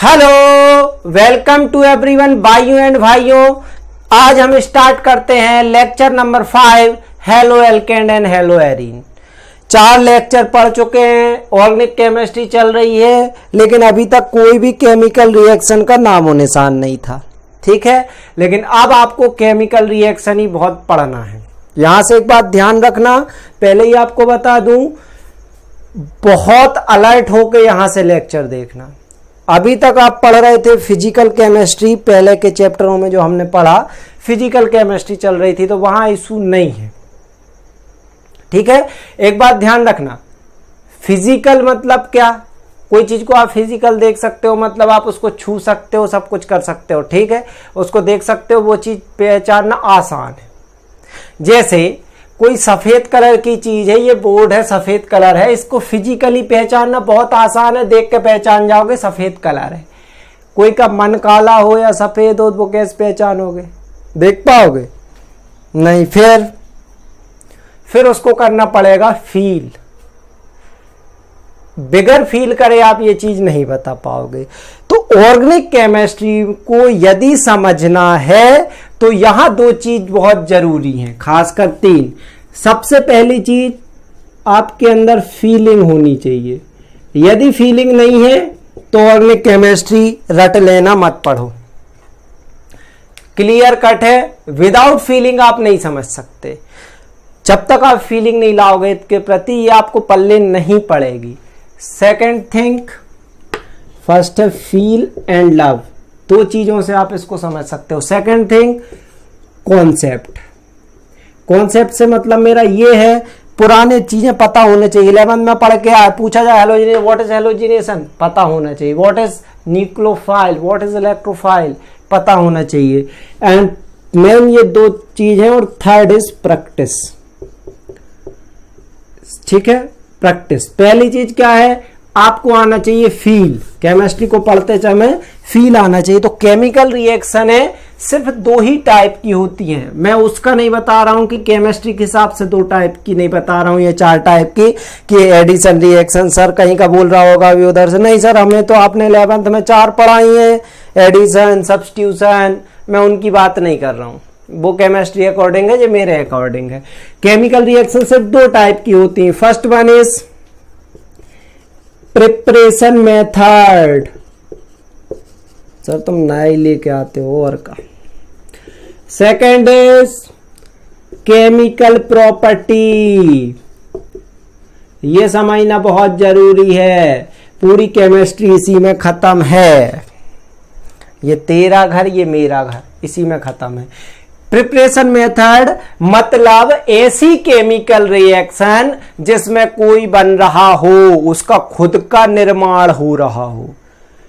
Hello, welcome to everyone भाइयों and भाइयों। आज हम स्टार्ट करते हैं lecture number 5 halo alkane and hello arene. 4 lecture पढ़ चुके हैं, ऑर्गेनिक केमिस्ट्री चल रही है, लेकिन अभी तक कोई भी केमिकल रिएक्शन का नामो निशान नहीं था। ठीक है, लेकिन अब आपको केमिकल रिएक्शन ही बहुत पढ़ना है। यहां से एक बात ध्यान रखना, पहले ही आपको बता दूं, बहुत अलर्ट होकर यहां से लेक्चर देखना। अभी तक आप पढ़ रहे थे फिजिकल केमिस्ट्री, पहले के चैप्टरों में जो हमने पढ़ा फिजिकल केमिस्ट्री चल रही थी, तो वहां इशू नहीं है। ठीक है, एक बात ध्यान रखना, फिजिकल मतलब क्या? कोई चीज को आप फिजिकल देख सकते हो, मतलब आप उसको छू सकते हो, सब कुछ कर सकते हो। ठीक है, उसको देख सकते हो, वो चीज पहचानना आसान है। जैसे कोई सफेद कलर की चीज है, ये बोर्ड है, सफेद कलर है, इसको फिजिकली पहचानना बहुत आसान है, देख के पहचान जाओगे सफेद कलर है। कोई का मन काला हो या सफेद हो, वो कैसे पहचानोगे? देख पाओगे? नहीं। फिर उसको करना पड़ेगा फील। बिगर फील करे आप ये चीज नहीं बता पाओगे। तो ऑर्गेनिक केमिस्ट्री को यदि समझना है तो यहां 2 चीज बहुत जरूरी हैं, खासकर 3। सबसे पहली चीज, आपके अंदर फीलिंग होनी चाहिए। यदि फीलिंग नहीं है तो ऑर्गेनिक केमिस्ट्री रट लेना, मत पढ़ो। क्लियर कट है, विदाउट फीलिंग आप नहीं समझ सकते। जब तक आप फीलिंग नहीं लाओगे इसके प्रति, ये आपको पल्ले नहीं पड़ेगी। सेकेंड थिंग, फर्स्ट है फील एंड लव। 2 चीजों से आप इसको समझ सकते हो। Second thing, concept. कॉन्सेप्ट से मतलब मेरा ये है, पुराने चीजें पता होने चाहिए। 11th में पढ़ के पूछा जाए हेलोजिनेशन, व्हाट इज हेलोजिनेशन, पता होना चाहिए। What is nucleophile, what is electrophile, पता होना चाहिए। एंड मेन ये 2 चीज है। और थर्ड इज प्रैक्टिस। ठीक है, प्रैक्टिस। पहली चीज क्या है, आपको आना चाहिए फील। केमिस्ट्री को पढ़ते समय फील आना चाहिए। तो केमिकल रिएक्शन है, सिर्फ 2 ही टाइप की होती हैं। मैं उसका नहीं बता रहा हूं कि केमिस्ट्री के हिसाब से 2 टाइप की नहीं बता रहा हूं, ये 4 टाइप की, कि एडिशन रिएक्शन सर कहीं का बोल रहा होगा अभी उधर से। नहीं सर, हमें तो आपने 11th में 4 पढ़ाई है, एडिशन, सब्स्टिट्यूशन। मैं उनकी बात नहीं कर रहा हूं, वो केमिस्ट्री अकॉर्डिंग है, जो मेरे अकॉर्डिंग है। केमिकल रिएक्शन सिर्फ 2 टाइप की होती है। First one is preparation method. Sir तुम नया ही लेके आते हो और का। Second is chemical property. ये समझना बहुत जरूरी है, पूरी केमिस्ट्री इसी में खत्म है। ये तेरा घर, ये मेरा घर, इसी में खत्म है। प्रिपरेशन मेथड मतलब ऐसी केमिकल रिएक्शन जिसमें कोई बन रहा हो, उसका खुद का निर्माण हो रहा हो,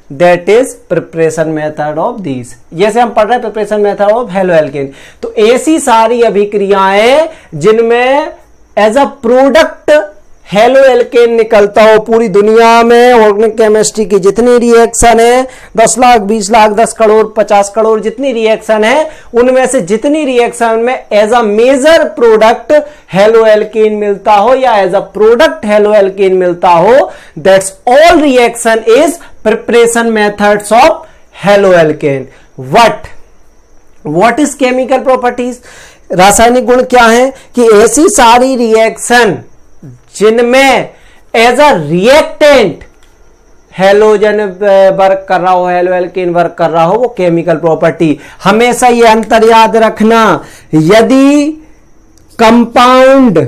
that is preparation method of this. जैसे हम पढ़ रहे हैं preparation method of haloalkane. तो ऐसी सारी अभिक्रियाएं जिनमें as a product haloalkane निकलता हो। पूरी दुनिया में ऑर्गेनिक केमिस्ट्री की जितनी रिएक्शन है, 10 लाख, 20 लाख, 10 करोड़, 50 करोड़ जितनी रिएक्शन है, उनमें से जितनी रिएक्शन में as a major product haloalkane मिलता हो या as a product haloalkane मिलता हो, that's all reaction is preparation methods of haloalkane. What is chemical properties? रासायनिक गुण क्या है कि ऐसी सारी रिएक्शन जिनमें as a reactant halogen work कर रहा हो, हेलो एल्केन वर्क कर रहा हो, वो केमिकल प्रॉपर्टी। हमेशा ये अंतर याद रखना, यदि कंपाउंड,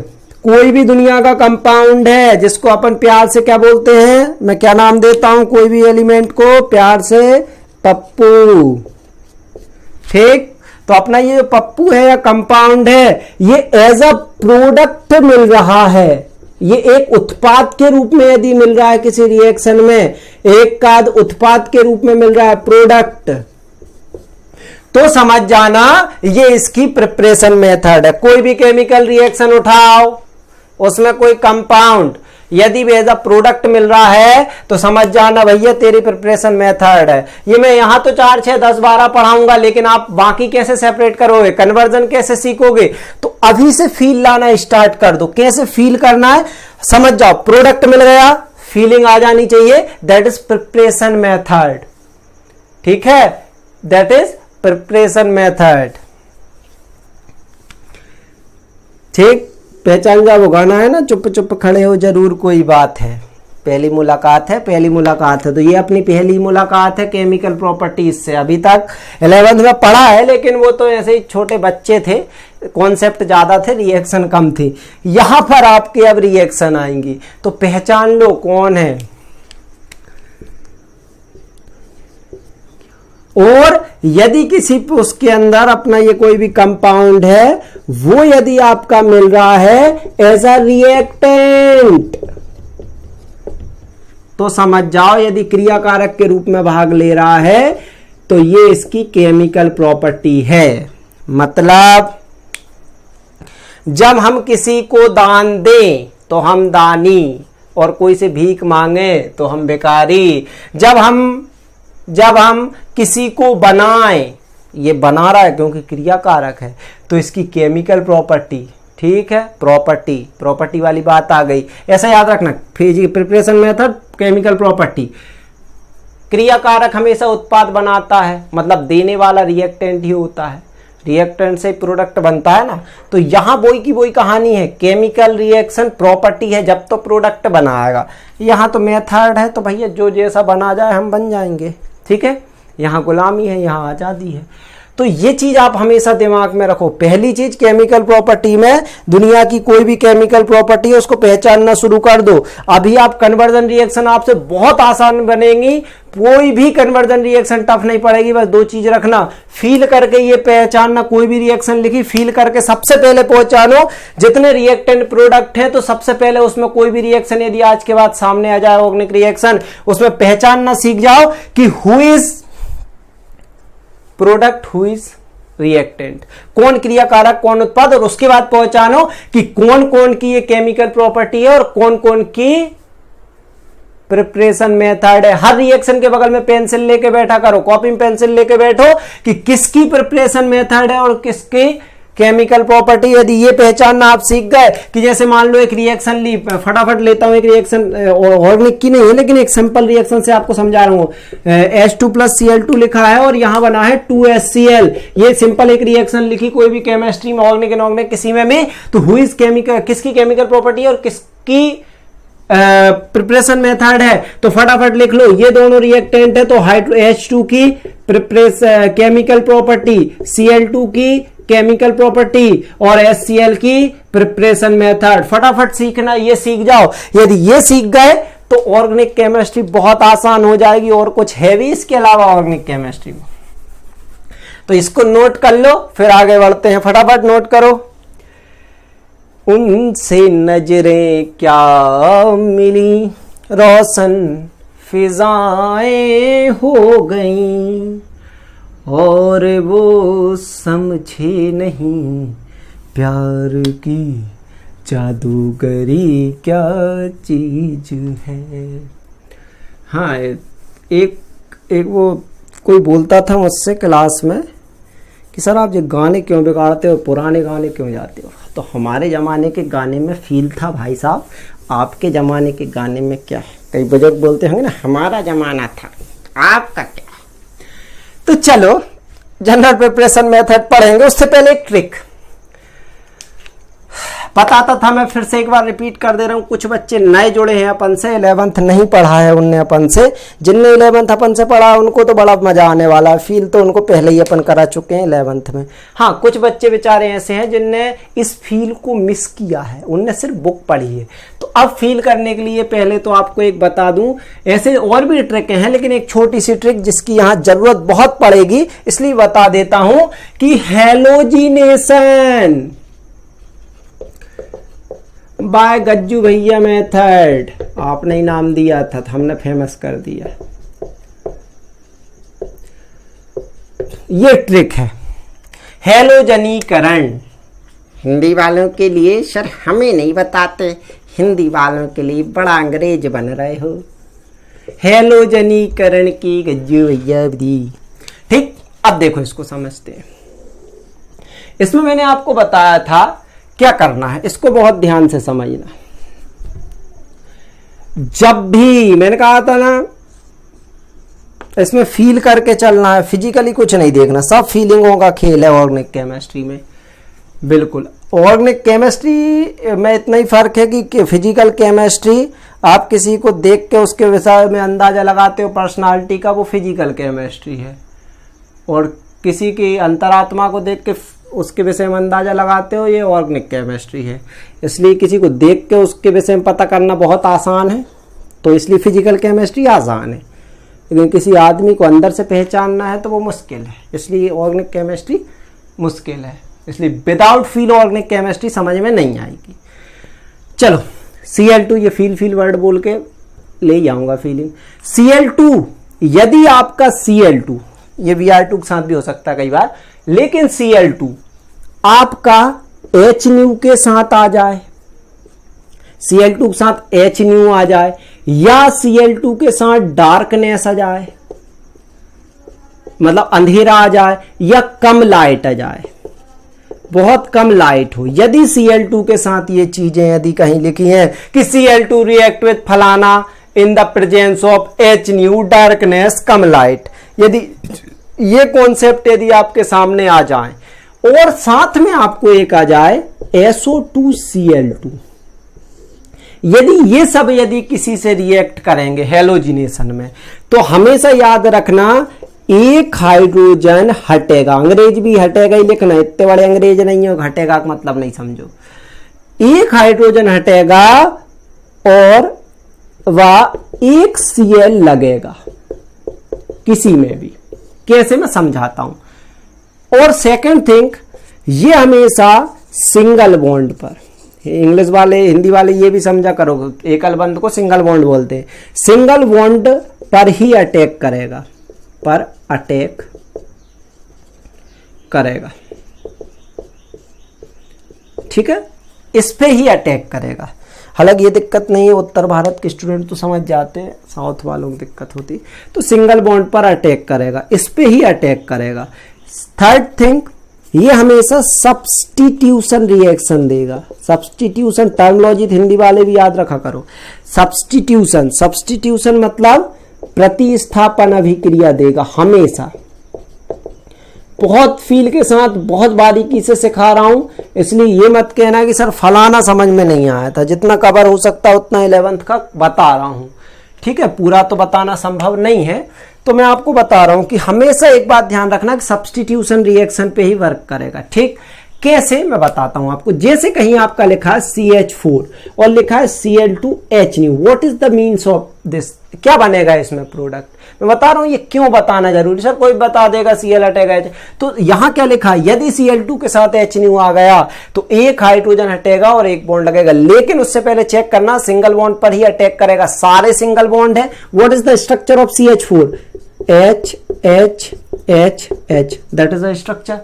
कोई भी दुनिया का कंपाउंड है जिसको अपन प्यार से क्या बोलते हैं, मैं क्या नाम देता हूं कोई भी एलिमेंट को प्यार से, पप्पू। ठीक, तो अपना ये जो पप्पू है या कंपाउंड है, ये एज अ प्रोडक्ट मिल रहा है। ये एक उत्पाद के रूप में यदि मिल रहा है किसी रिएक्शन में, एक काद उत्पाद के रूप में मिल रहा है, प्रोडक्ट, तो समझ जाना ये इसकी प्रिपरेशन मेथड है। कोई भी केमिकल रिएक्शन उठाओ, उसमें कोई कंपाउंड यदि एज अ प्रोडक्ट मिल रहा है तो समझ जाना भैया तेरी प्रिपरेशन मेथड है। ये मैं यहां तो 4, 6, 10, 12 पढ़ाऊंगा, लेकिन आप बाकी कैसे सेपरेट करोगे, कन्वर्जन कैसे सीखोगे? तो अभी से फील लाना स्टार्ट कर दो। कैसे फील करना है समझ जाओ। प्रोडक्ट मिल गया, फीलिंग आ जानी चाहिए, दैट इज प्रिपरेशन मेथड। ठीक है, दैट इज प्रिपरेशन मेथड। ठीक, पहचान जाओ, गाना है ना, चुप चुप खड़े हो जरूर कोई बात है। पहली मुलाकात है, पहली मुलाकात है, तो ये अपनी पहली मुलाकात है केमिकल प्रॉपर्टीज से। अभी तक 11th में पढ़ा है, लेकिन वो तो ऐसे ही छोटे बच्चे थे, कॉन्सेप्ट ज्यादा थे, रिएक्शन कम थी। यहां पर आपके अब रिएक्शन आएंगी, तो पहचान लो कौन है। और यदि किसी उसके अंदर अपना ये कोई भी कंपाउंड है, वो यदि आपका मिल रहा है एज अ रिएक्टेंट, तो समझ जाओ यदि क्रियाकारक के रूप में भाग ले रहा है तो ये इसकी केमिकल प्रॉपर्टी है। मतलब जब हम किसी को दान दें तो हम दानी, और कोई से भीख मांगे तो हम भिखारी। जब हम किसी को बनाएं, ये बना रहा है क्योंकि क्रियाकारक है, तो इसकी केमिकल प्रॉपर्टी, ठीक है, प्रॉपर्टी वाली बात आ गई। ऐसा याद रखना, physical preparation method, chemical property. क्रियाकारक हमेशा उत्पाद बनाता है, मतलब देने वाला रिएक्टेंट ही होता है, रिएक्टेंट से प्रोडक्ट बनता है ना। तो यहां बोई की बोई कहानी है, केमिकल रिएक्शन प्रॉपर्टी है जब तो प्रोडक्ट बनाएगा। यहां तो मेथड है, तो भैया जो जैसा बना जाए हम बन जाएंगे, ठीक है। यहां गुलामी है, यहां आजादी है। तो ये चीज आप हमेशा दिमाग में रखो। पहली चीज, केमिकल प्रॉपर्टी में दुनिया की कोई भी केमिकल प्रॉपर्टी है उसको पहचानना शुरू कर दो। अभी आप कन्वर्जन रिएक्शन आपसे बहुत आसान बनेंगी, कोई भी कन्वर्जन रिएक्शन टफ नहीं पड़ेगी। बस दो चीज रखना, फील करके ये पहचानना, कोई भी रिएक्शन लिखी फील करके सबसे पहले पहचानो जितने रिएक्टेंट प्रोडक्ट हैं, तो सबसे पहले उसमें कोई भी रिएक्शन यदि आज के बाद सामने आ जाए ऑर्गेनिक रिएक्शन, उसमें पहचानना सीख जाओ कि who is product, who is reactant, कौन क्रियाकारक कौन उत्पाद, और उसके बाद पहचानो कि कौन कौन की ये केमिकल प्रॉपर्टी है और कौन कौन की प्रिपरेशन मेथड है। हर रिएक्शन के बगल में पेंसिल लेके बैठा करो, कॉपी में पेंसिल लेके बैठो कि किसकी प्रिपरेशन मेथड है और किसकी केमिकल प्रॉपर्टी। यदि ये पहचानना आप सीख गए कि जैसे मान लो एक रिएक्शन ली, फटाफट लेता हूं एक रिएक्शन, ऑर्गेनिक की नहीं है लेकिन एक सिंपल रिएक्शन से आपको समझा रहा हूं। H2+Cl2 लिखा है और यहां बना है 2HCl। ये सिंपल एक रिएक्शन लिखी कोई भी केमिस्ट्री में, ऑर्गेनिक इनऑर्गेनिक किसी में भी, तो हु इज केमिकल, किसकी केमिकल प्रॉपर्टी है और किसकी प्रिपरेशन मेथड है, तो फटाफट लिख लो। ये दोनों रिएक्टेंट है तो H2 की केमिकल प्रॉपर्टी, Cl2 की केमिकल प्रॉपर्टी और HCl की प्रिपरेशन मेथड। फटाफट सीखना, ये सीख जाओ। यदि ये सीख गए तो ऑर्गेनिक केमिस्ट्री बहुत आसान हो जाएगी, और कुछ है भी इसके अलावा ऑर्गेनिक केमिस्ट्री में। तो इसको नोट कर लो, फिर आगे बढ़ते हैं। फटाफट नोट करो। उनसे नजरें क्या मिली, रोशन फिजाएं हो गईं, और वो समझे नहीं प्यार की जादूगरी क्या चीज है। हाँ, एक वो कोई बोलता था मुझसे क्लास में कि सर आप ये गाने क्यों बिगाड़ते हो, पुराने गाने क्यों जाते हो। तो हमारे ज़माने के गाने में फील था भाई साहब, आपके ज़माने के गाने में क्या है। कई बुजुर्ग बोलते होंगे ना, हमारा ज़माना था, आपका क्या। तो चलो जनरल प्रिपरेशन मेथड पढ़ेंगे। उससे पहले एक ट्रिक बताता था, मैं फिर से एक बार रिपीट कर दे रहा हूं। कुछ बच्चे नए जुड़े हैं अपन से, 11th नहीं पढ़ा है उनने अपन से। जिनने 11th अपन से पढ़ा उनको तो बड़ा मजा आने वाला है, फील तो उनको पहले ही अपन करा चुके हैं 11th में। हाँ, कुछ बच्चे बेचारे ऐसे हैं जिनने इस फील को मिस किया है, उनने सिर्फ बुक पढ़ी है। तो अब फील करने के लिए पहले तो आपको एक बता दूं, ऐसे और भी ट्रिक हैं लेकिन एक छोटी सी ट्रिक जिसकी यहाँ जरूरत बहुत पड़ेगी, इसलिए बता देता हूं कि हैलोजिनेशन बाय गज्जू भैया मेथड, आपने ही नाम दिया था तो हमने फेमस कर दिया। ये ट्रिक है हैलोजनीकरण। हिंदी वालों के लिए सर हमें नहीं बताते, हिंदी वालों के लिए बड़ा अंग्रेज बन रहे हो। हैलोजनीकरण की गज्जू भैया दी। ठीक, अब देखो इसको समझते हैं। इसमें मैंने आपको बताया था क्या करना है, इसको बहुत ध्यान से समझना। जब भी मैंने कहा था ना इसमें फील करके चलना है, फिजिकली कुछ नहीं देखना, सब फीलिंगों का खेल है ऑर्गेनिक केमिस्ट्री में। बिल्कुल ऑर्गेनिक केमिस्ट्री में इतना ही फर्क है कि फिजिकल केमिस्ट्री आप किसी को देख के उसके विषय में अंदाजा लगाते हो पर्सनालिटी का, वो फिजिकल केमिस्ट्री है। और किसी की अंतरात्मा को देख के उसके विषय में अंदाजा लगाते हो, ये ऑर्गेनिक केमिस्ट्री है। इसलिए किसी को देख के उसके विषय में पता करना बहुत आसान है, तो इसलिए फिजिकल केमिस्ट्री आसान है। लेकिन किसी आदमी को अंदर से पहचानना है तो वो मुश्किल है, इसलिए ऑर्गेनिक केमिस्ट्री मुश्किल है। इसलिए विदाउट फील ऑर्गेनिक केमिस्ट्री समझ में नहीं आएगी। चलो Cl2, ये फील वर्ड बोल के ले जाऊंगा फीलिंग। Cl2, यदि आपका Cl2, ये Br2 के साथ भी हो सकता है कई बार, लेकिन Cl2 आपका H के साथ आ जाए, Cl2 के साथ H आ जाए, या Cl2 के साथ डार्कनेस आ जाए, मतलब अंधेरा आ जाए, या कम लाइट आ जाए, बहुत कम लाइट हो। यदि Cl2 के साथ ये चीजें यदि कहीं लिखी हैं कि Cl2 रिएक्ट विथ फलाना in the presence of H darkness come light, यदि ये कॉन्सेप्ट यदि आपके सामने आ जाए और साथ में आपको एक आ जाए SO2Cl2, यदि ये सब यदि किसी से रिएक्ट करेंगे हेलोजिनेशन में, तो हमेशा याद रखना एक हाइड्रोजन हटेगा। अंग्रेज भी हटेगा ही लिखना, इतने बड़े अंग्रेज नहीं हो, हटेगा का मतलब नहीं समझो। एक हाइड्रोजन हटेगा और वह एक Cl लगेगा किसी में भी। कैसे, मैं समझाता हूं। और सेकंड थिंग, ये हमेशा सिंगल बॉन्ड पर, इंग्लिश वाले हिंदी वाले ये भी समझा करो, एकल बंध को सिंगल बॉन्ड बोलते हैं, सिंगल बॉन्ड पर ही अटैक करेगा, पर अटैक करेगा, ठीक है, इस पे ही अटैक करेगा। हालांकि ये दिक्कत नहीं है, उत्तर भारत के स्टूडेंट तो समझ जाते हैं, साउथ वालों को दिक्कत होती, तो सिंगल बॉन्ड पर अटैक करेगा, इस पे ही अटैक करेगा। थर्ड थिंग, ये हमेशा सब्स्टिट्यूशन रिएक्शन देगा। सब्स्टिट्यूशन टर्मिनोलॉजी हिंदी वाले भी याद रखा करो। सब्स्टिट्यूशन मतलब प्रतिस्थापन अभिक्रिया देगा हमेशा। बहुत फील के साथ बहुत बारीकी से सिखा रहा हूं, इसलिए ये मत कहना कि सर फलाना समझ में नहीं आया था। जितना कवर हो सकता उतना 11th का बता रहा हूं, ठीक है, पूरा तो बताना संभव नहीं है, तो मैं आपको बता रहा हूं कि हमेशा एक बात ध्यान रखना कि सब्स्टिट्यूशन रिएक्शन पे ही वर्क करेगा। ठीक, कैसे मैं बताता हूं आपको। जैसे कहीं आपका लिखा है CH4 और लिखा है Cl2H, what is the means of this, क्या बनेगा इसमें प्रोडक्ट, मैं बता रहा हूं। ये क्यों बताना जरूरी, सर कोई बता देगा Cl हटेगा H, तो यहां क्या लिखा है, यदि Cl2 के साथ H आ गया तो एक हाइड्रोजन हटेगा और एक बॉन्ड लगेगा। लेकिन उससे पहले चेक करना, सिंगल बॉन्ड पर ही अटैक करेगा, सारे सिंगल बॉन्ड है। What is the structure of CH4, H H H H, that is the structure.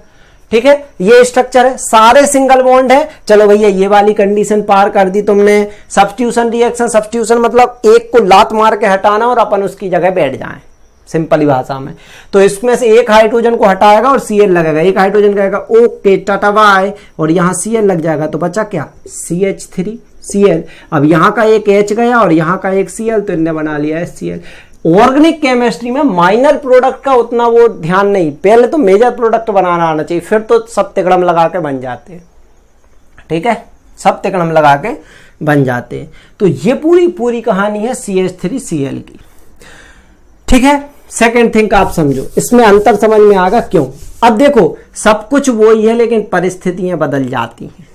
ठीक है, ये स्ट्रक्चर है, सारे सिंगल बॉन्ड है। चलो भैया ये वाली कंडीशन पार कर दी तुमने। सब्स्टिट्यूशन रिएक्शन, सब्स्टिट्यूशन मतलब एक को लात मार के हटाना और अपन उसकी जगह बैठ जाएं, सिंपली भाषा में। तो इसमें से एक हाइड्रोजन को हटाएगा और Cl लगेगा, एक हाइड्रोजन कहेगा ओके टाटा बाय, और यहां Cl लग जाएगा, तो बचा क्या, CH3 Cl। अब यहां का एक H गया और यहां का एक Cl, तो इनने बना लिया है Cl। ऑर्गेनिक केमिस्ट्री में माइनर प्रोडक्ट का उतना वो ध्यान नहीं, पहले तो मेजर प्रोडक्ट बनाना आना चाहिए, फिर तो सब तिकड़म लगा के बन जाते हैं। ठीक है, सब तिकड़म लगा के बन जाते हैं। तो ये पूरी कहानी है CH3 Cl की। ठीक है, सेकेंड थिंग आप समझो, इसमें अंतर समझ में आएगा क्यों। अब देखो सब कुछ वही है लेकिन परिस्थितियां बदल जाती हैं।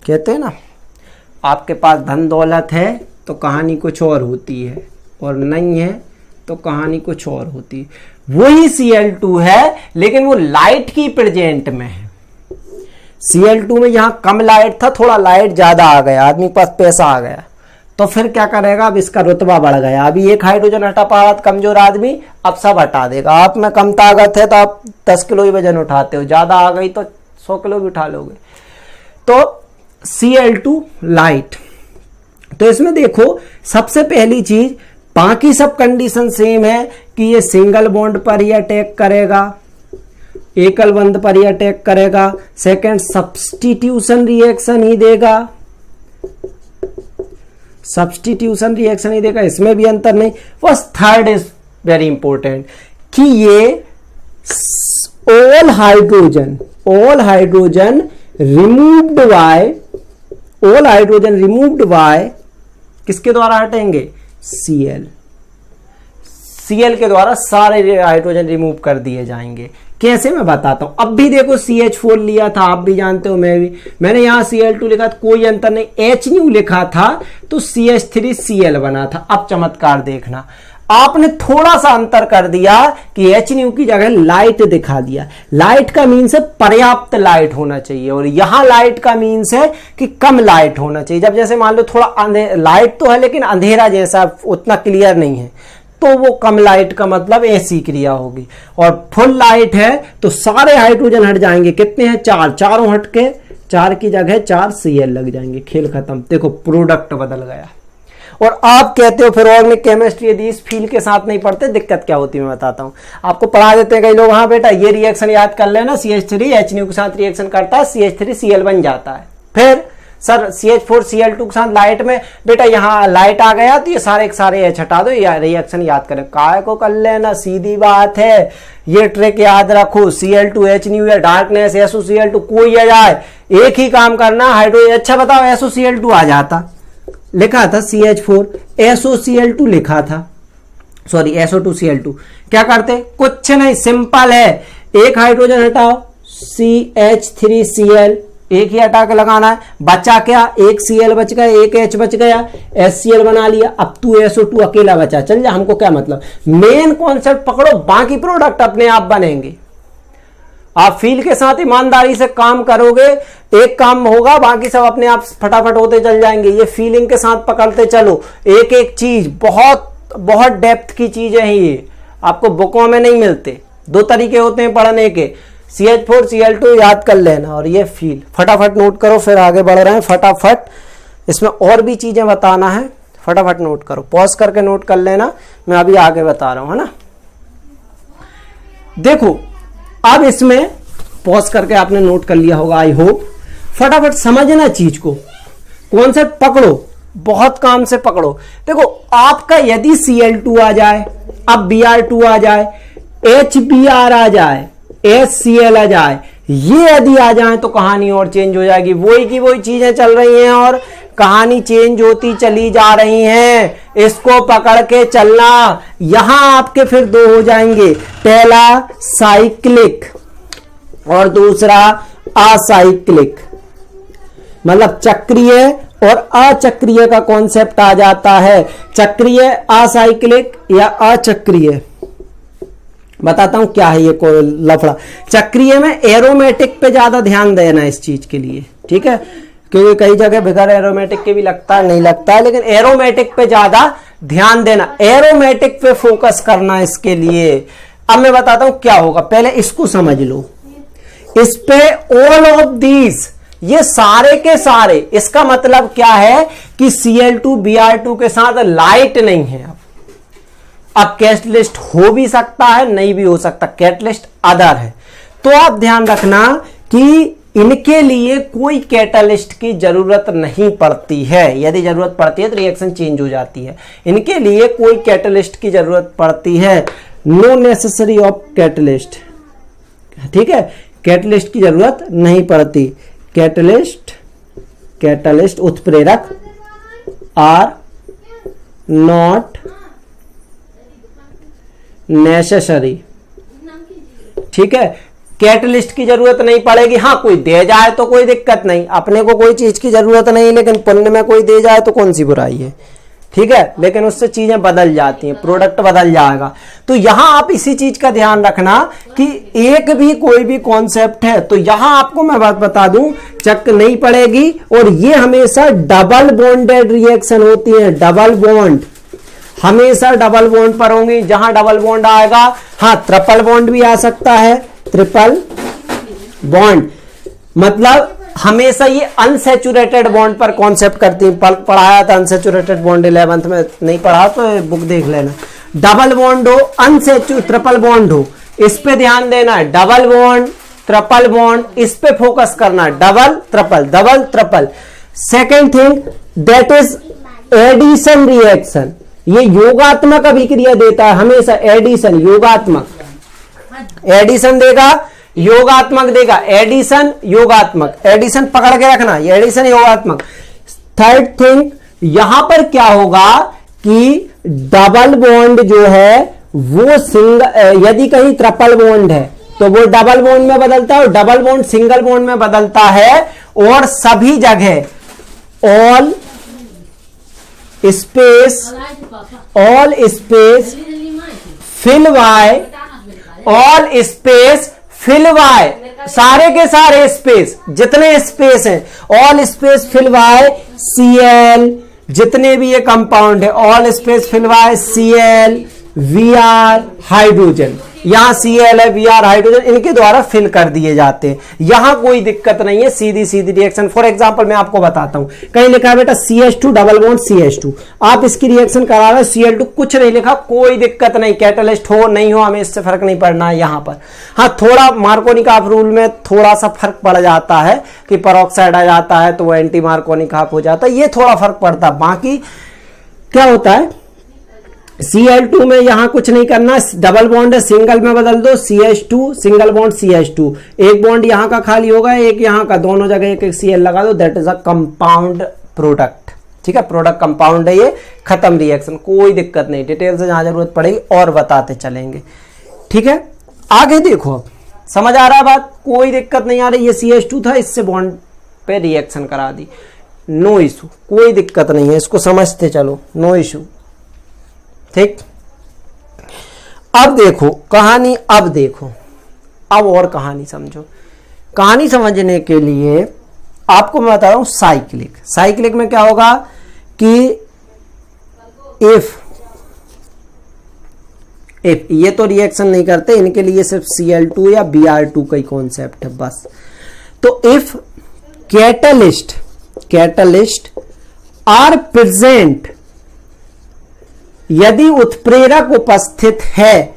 कहते हैं ना, आपके पास धन दौलत है तो कहानी कुछ और होती है, और नहीं है तो कहानी कुछ और होती है। वही Cl2 है लेकिन वो लाइट की प्रेजेंट में है। Cl2 में यहां कम लाइट था, थोड़ा लाइट ज्यादा आ गया, आदमी के पास पैसा आ गया, तो फिर क्या करेगा, अब इसका रुतबा बढ़ गया। अभी एक हाइड्रोजन हटा पा रहा था कमजोर आदमी, अब सब हटा देगा। आप में कम ताकत है तो आप 10 किलो ही वजन उठाते हो, ज्यादा आ गई तो 100 किलो भी उठा लोगे। तो Cl2 लाइट। तो इसमें देखो सबसे पहली चीज, बाकी सब कंडीशन सेम है कि ये सिंगल बॉन्ड पर ही अटैक करेगा, एकल बंध पर ही अटैक करेगा। सेकंड, सब्स्टिट्यूशन रिएक्शन ही देगा, सब्स्टिट्यूशन रिएक्शन ही देगा, इसमें भी अंतर नहीं। बस थर्ड इज वेरी इंपॉर्टेंट, कि ये ऑल हाइड्रोजन रिमूव्ड बाय किसके द्वारा हटेंगे? Cl के द्वारा सारे हाइड्रोजन रिमूव कर दिए जाएंगे। कैसे मैं बताता हूं। अब भी देखो CH4 लिया था, आप भी जानते हो, मैंने यहां Cl2 लिखा था, कोई अंतर नहीं। H लिखा था तो CH3Cl बना था। अब चमत्कार देखना, आपने थोड़ा सा अंतर कर दिया कि H की जगह लाइट दिखा दिया। लाइट का मीन्स है पर्याप्त लाइट होना चाहिए, और यहां लाइट का मीन्स है कि कम लाइट होना चाहिए। जब जैसे मान लो थोड़ा लाइट तो है लेकिन अंधेरा जैसा, उतना क्लियर नहीं है, तो वो कम लाइट का मतलब ऐसी क्रिया होगी। और फुल लाइट है तो सारे हाइड्रोजन हट जाएंगे। कितने हैं? 4, चारों हट के 4 की जगह 4 Cl लग जाएंगे। खेल खत्म। देखो प्रोडक्ट बदल गया। और आप कहते हो फिर ऑर्गेनिक केमिस्ट्री यदि इस फील के साथ नहीं पढ़ते दिक्कत क्या होती है मैं बताता हूं आपको। पढ़ा देते हैं कई लोग, हाँ बेटा ये रिएक्शन याद कर लेना, CH3 HNO के साथ रिएक्शन करता है, CH3Cl बन जाता है। फिर सर CH4 Cl2 के साथ लाइट में, बेटा यहाँ लाइट आ गया तो ये सारे के सारे H हटा दो, या रिएक्शन याद करें। काय को कर लेना, सीधी बात है, ये ट्रिक याद रखो। Cl2 HNO या डार्कनेस SOCl2 कोई आ जाए, एक ही काम करना हाइड्रोजन। अच्छा बताओ SOCl2 आ जाता, लिखा था CH4 SOCl2 लिखा था, सॉरी SO2Cl2। क्या करते? कुछ नहीं, सिंपल है, एक हाइड्रोजन हटाओ CH3Cl, एक ही हटा के लगाना है। बचा क्या? एक Cl बच गया, एक H बच गया, HCl बना लिया। अब तू SO2 अकेला बचा, चल जा, हमको क्या मतलब। मेन कॉन्सेप्ट पकड़ो, बाकी प्रोडक्ट अपने आप बनेंगे। आप फील के साथ ईमानदारी से काम करोगे, एक काम होगा, बाकी सब अपने आप फटाफट होते चल जाएंगे। ये फीलिंग के साथ पकड़ते चलो, एक एक चीज, बहुत बहुत डेप्थ की चीजें हैं ये, आपको बुकों में नहीं मिलते। 2 तरीके होते हैं पढ़ने के, CH4 Cl2 याद कर लेना, और ये फील फटाफट नोट करो, फिर आगे बढ़ रहे हैं फटाफट। इसमें और भी चीजें बताना है, फटाफट नोट करो, पॉज करके नोट कर लेना, मैं अभी आगे बता रहा हूं, है ना। देखो अब इसमें पॉज करके आपने नोट कर लिया होगा, आई होप। फटाफट समझना चीज को, कॉन्सेप्ट पकड़ो, बहुत काम से पकड़ो। देखो आपका यदि Cl2 आ जाए, अब Br2 आ जाए, HBr आ जाए, HCl आ जाए, ये यदि आ जाए तो कहानी और चेंज हो जाएगी। वही की वही चीजें चल रही हैं और कहानी चेंज होती चली जा रही हैं। इसको पकड़ के चलना। यहां आपके फिर 2 हो जाएंगे, पहला साइक्लिक और दूसरा असाइक्लिक, मतलब चक्रीय और अचक्रीय का कॉन्सेप्ट आ जाता है। चक्रीय, असाइक्लिक या अचक्रीय, बताता हूं क्या है ये लफड़ा। चक्रीय में एरोमेटिक पे ज्यादा ध्यान देना इस चीज के लिए, ठीक है, क्योंकि कई जगह बगैर एरोमेटिक के भी लगता है, नहीं लगता है, लेकिन एरोमेटिक पे ज्यादा ध्यान देना, एरोमेटिक पे फोकस करना इसके लिए। अब मैं बताता हूं क्या होगा, पहले इसको समझ लो। इस पे ऑल ऑफ दीज, ये सारे के सारे, इसका मतलब क्या है कि Cl2 Br2 के साथ लाइट नहीं है। अब कैटलिस्ट हो भी सकता है, नहीं भी हो सकता, कैटलिस्ट अदर है। तो आप ध्यान रखना कि इनके लिए कोई कैटलिस्ट की जरूरत नहीं पड़ती है। यदि जरूरत पड़ती है तो रिएक्शन चेंज हो जाती है। इनके लिए कोई कैटलिस्ट की जरूरत पड़ती है, नो नेसेसरी ऑफ कैटलिस्ट, ठीक है, कैटलिस्ट की जरूरत नहीं पड़ती। कैटलिस्ट उत्प्रेरक आर नॉट नेसेसरी, ठीक है, कैटलिस्ट की जरूरत नहीं पड़ेगी। हाँ कोई दे जाए तो कोई दिक्कत नहीं, अपने को कोई चीज की जरूरत नहीं, लेकिन पुण्य में कोई दे जाए तो कौन सी बुराई है, ठीक है, लेकिन उससे चीजें बदल जाती हैं, प्रोडक्ट बदल जाएगा। तो यहां आप इसी चीज का ध्यान रखना कि एक भी कोई भी कॉन्सेप्ट है तो यहां आपको मैं बात बता दूं, चक नहीं पड़ेगी। और ये हमेशा डबल बॉन्डेड रिएक्शन होती है, डबल बॉन्ड हमेशा डबल बॉन्ड पर होंगी। जहां डबल बॉन्ड आएगा, हाँ ट्रिपल बॉन्ड भी आ सकता है, ट्रिपल बॉन्ड मतलब हमेशा ये अनसैचुरेटेड बॉन्ड पर कॉन्सेप्ट करती है। पढ़ाया था अनसैचुरेटेड बॉन्ड 11th में, नहीं पढ़ा तो बुक देख लेना। डबल बॉन्ड हो, ट्रिपल बॉन्ड हो, इस पे ध्यान देना है। डबल बॉन्ड, ट्रिपल बॉन्ड, इस पे फोकस करना है, double triple, double triple. Second thing that is addition reaction, ये योगात्मक अभिक्रिया देता है हमेशा, एडिशन योगात्मक, एडिशन देगा योगात्मक देगा, एडिशन योगात्मक, एडिशन पकड़ के रखना, ये एडिशन योगात्मक। थर्ड थिंग, यहां पर क्या होगा कि डबल बॉन्ड जो है वो सिंगल, यदि कहीं ट्रिपल बॉन्ड है तो वो डबल बॉन्ड में बदलता है और डबल बॉन्ड सिंगल बॉन्ड में बदलता है, और सभी जगह all space fill by, all space fill by, सारे के सारे स्पेस जितने स्पेस हैं all space fill by Cl, जितने भी ये कंपाउंड है all space fill by Cl, Vr, hydrogen, यहां Cl है, Vr हाइड्रोजन, इनके द्वारा फिल कर दिए जाते हैं। यहां कोई दिक्कत नहीं है, सीधी सीधी रिएक्शन। फॉर एग्जांपल मैं आपको बताता हूं, कहीं लिखा है बेटा CH2 डबल बॉन्ड CH2, आप इसकी रिएक्शन करा रहे हो Cl2, कुछ नहीं लिखा, कोई दिक्कत नहीं, कैटलिस्ट हो नहीं हो हमें इससे फर्क नहीं पड़ना है यहां पर। हाँ, थोड़ा मार्कोनिक ऑफ रूल में थोड़ा सा फर्क पड़ जाता है कि परऑक्साइड आ जाता है तो वो एंटी मार्कोनिक ऑफ हो जाता है, ये थोड़ा फर्क पड़ता है। बाकी क्या होता है Cl2 में यहां कुछ नहीं करना, डबल बॉन्ड है सिंगल में बदल दो, CH2 सिंगल बॉन्ड CH2, एक बॉन्ड यहां का खाली होगा एक यहां का, दोनों जगह एक एक Cl लगा दो, that is a compound product. ठीक है, प्रोडक्ट कंपाउंड है ये, खत्म रिएक्शन, कोई दिक्कत नहीं, डिटेल से जहां जरूरत पड़ेगी और बताते चलेंगे। ठीक है, आगे देखो, अब समझ आ रहा है बात, कोई दिक्कत नहीं आ रही। ये CH2 था, इससे बॉन्ड पे रिएक्शन करा दी, नो इशू, कोई दिक्कत नहीं है, इसको समझते चलो, नो इशू। ठीक, अब देखो कहानी, अब देखो, अब और कहानी समझो। कहानी समझने के लिए आपको मैं बता रहा हूं साइक्लिक। साइक्लिक में क्या होगा कि इफ ये तो रिएक्शन नहीं करते, इनके लिए सिर्फ Cl2 या Br2 का ही कॉन्सेप्ट है बस। तो इफ कैटलिस्ट आर प्रेजेंट, यदि उत्प्रेरक उपस्थित है,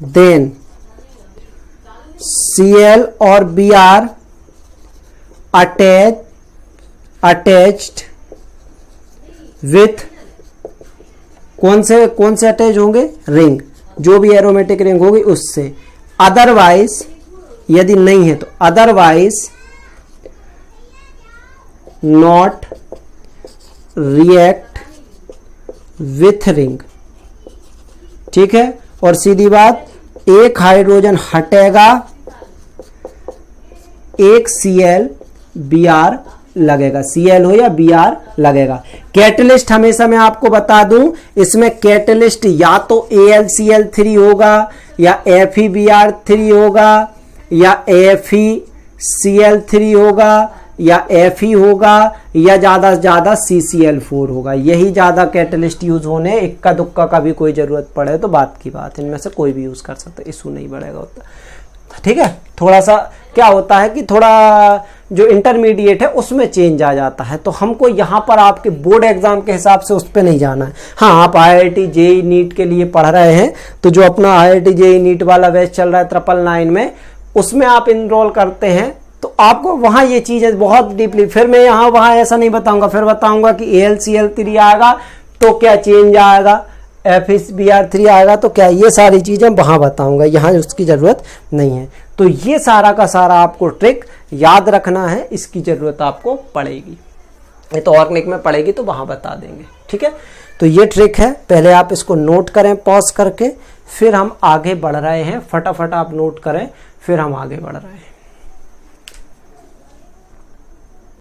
देन Cl और Br अटैच्ड विथ, कौन से अटैच होंगे, रिंग, जो भी एरोमेटिक रिंग होगी उससे। अदरवाइज, यदि नहीं है तो otherwise not react with ring. ठीक है, और सीधी बात, एक हाइड्रोजन हटेगा, एक Cl Br लगेगा, Cl हो या Br लगेगा। कैटलिस्ट हमेशा मैं आपको बता दूं, इसमें कैटलिस्ट या तो AlCl3 होगा या FeBr3 होगा या FeCl3 होगा या Fe होगा या ज्यादा से ज्यादा CCl4 होगा। यही ज्यादा कैटलिस्ट यूज होने, इक्का दुक्का का भी कोई जरूरत पड़े तो बात की बात, इनमें से कोई भी यूज कर सकता है, इशू नहीं बढ़ेगा होता। ठीक है, थोड़ा सा क्या होता है कि थोड़ा जो इंटरमीडिएट है उसमें चेंज आ जाता है, तो हमको यहाँ पर आपके बोर्ड एग्जाम के हिसाब से उस पर नहीं जाना है। हाँ, आप IIT JEE नीट के लिए पढ़ रहे हैं तो जो अपना IIT JEE नीट वाला बैच चल रहा है 999 में, उसमें आप इनरोल करते हैं तो आपको वहां ये चीजें बहुत डीपली, फिर मैं यहाँ वहां ऐसा नहीं बताऊंगा, फिर बताऊंगा कि AlCl3 आएगा तो क्या चेंज आएगा, FeBr3 आएगा तो क्या, ये सारी चीजें वहां बताऊंगा, यहाँ उसकी जरूरत नहीं है। तो ये सारा का सारा आपको ट्रिक याद रखना है, इसकी जरूरत आपको पड़ेगी, ये तो ऑर्गेनिक में पड़ेगी तो वहां बता देंगे। ठीक है, तो ये ट्रिक है, पहले आप इसको नोट करें पॉज करके, फिर हम आगे बढ़ रहे हैं, फटाफट आप नोट करें, फिर हम आगे बढ़ रहे हैं।